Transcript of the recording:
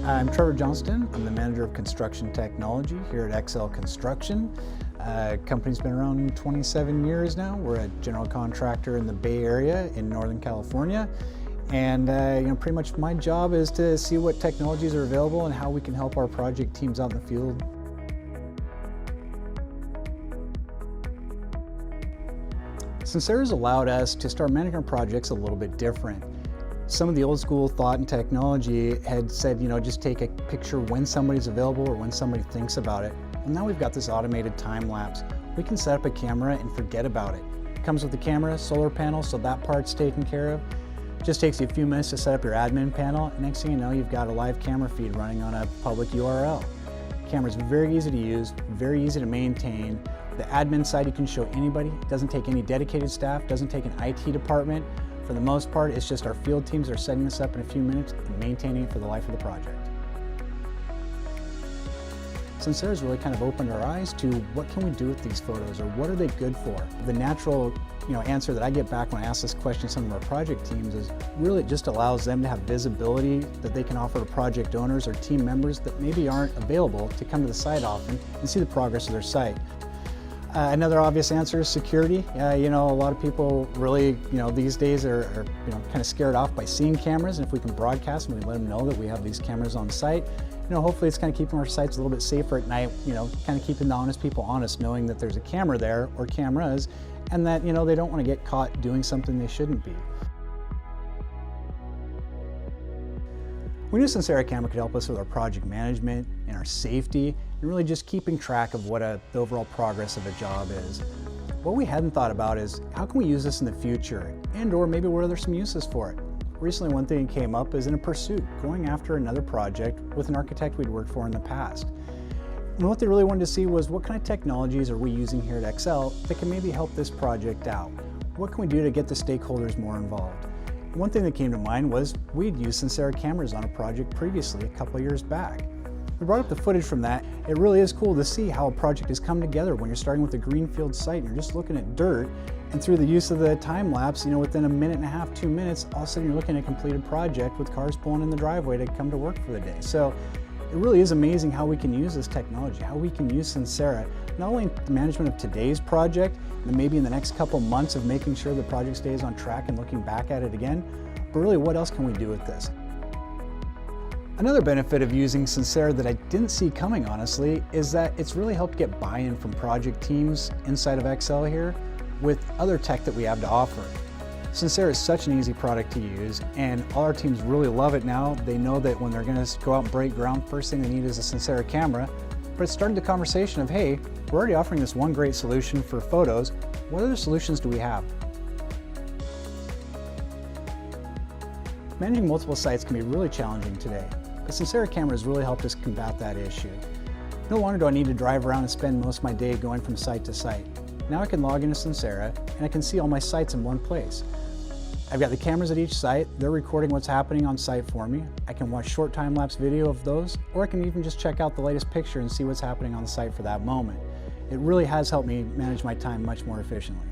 I'm Trevor Johnston. I'm the Manager of Construction Technology here at XL Construction. Company's been around 27 years now. We're a general contractor in the Bay Area in Northern California. And pretty much my job is to see what technologies are available and how we can help our project teams out in the field. Sensera's allowed us to start managing our projects a little bit different. Some of the old school thought and technology had said, just take a picture when somebody's available or when somebody thinks about it. Well, now we've got this automated time lapse. We can set up a camera and forget about it. It comes with the camera, solar panel, so that part's taken care of. Just takes you a few minutes to set up your admin panel. And next thing you know, you've got a live camera feed running on a public URL. The camera's very easy to use, very easy to maintain. The admin side you can show anybody. It doesn't take any dedicated staff, doesn't take an IT department. For the most part, it's just our field teams that are setting this up in a few minutes and maintaining it for the life of the project. Sensera's really kind of opened our eyes to what can we do with these photos, or what are they good for? The natural answer that I get back when I ask this question to some of our project teams is really it just allows them to have visibility that they can offer to project owners or team members that maybe aren't available to come to the site often and see the progress of their site. Another obvious answer is security. A lot of people really, these days are kind of scared off by seeing cameras, and if we can broadcast and we let them know that we have these cameras on site, hopefully it's kind of keeping our sites a little bit safer at night, kind of keeping the honest people honest, knowing that there's a camera there or cameras, and that, they don't want to get caught doing something they shouldn't be. We knew Sensera camera could help us with our project management and our safety, and really just keeping track of what the overall progress of a job is. What we hadn't thought about is how can we use this in the future, and or maybe what are there some uses for it. Recently, one thing that came up is in a pursuit, going after another project with an architect we'd worked for in the past. And what they really wanted to see was what kind of technologies are we using here at XL that can maybe help this project out? What can we do to get the stakeholders more involved? One thing that came to mind was we'd used Sensera cameras on a project previously a couple of years back. We brought up the footage from that. It really is cool to see how a project has come together when you're starting with a greenfield site and you're just looking at dirt, and through the use of the time lapse, within a minute and a half, 2 minutes, all of a sudden you're looking at a completed project with cars pulling in the driveway to come to work for the day. So it really is amazing how we can use this technology, how we can use Sensera, not only in the management of today's project, and maybe in the next couple months of making sure the project stays on track and looking back at it again, but really what else can we do with this? Another benefit of using Sensera that I didn't see coming, honestly, is that it's really helped get buy-in from project teams inside of XL here with other tech that we have to offer. Sensera is such an easy product to use, and all our teams really love it now. They know that when they're going to go out and break ground, first thing they need is a Sensera camera. But it started the conversation of, hey, we're already offering this one great solution for photos. What other solutions do we have? Managing multiple sites can be really challenging today. The Sensera camera has really helped us combat that issue. No longer do I need to drive around and spend most of my day going from site to site. Now I can log into Sensera and I can see all my sites in one place. I've got the cameras at each site. They're recording what's happening on site for me. I can watch short time-lapse video of those, or I can even just check out the latest picture and see what's happening on the site for that moment. It really has helped me manage my time much more efficiently.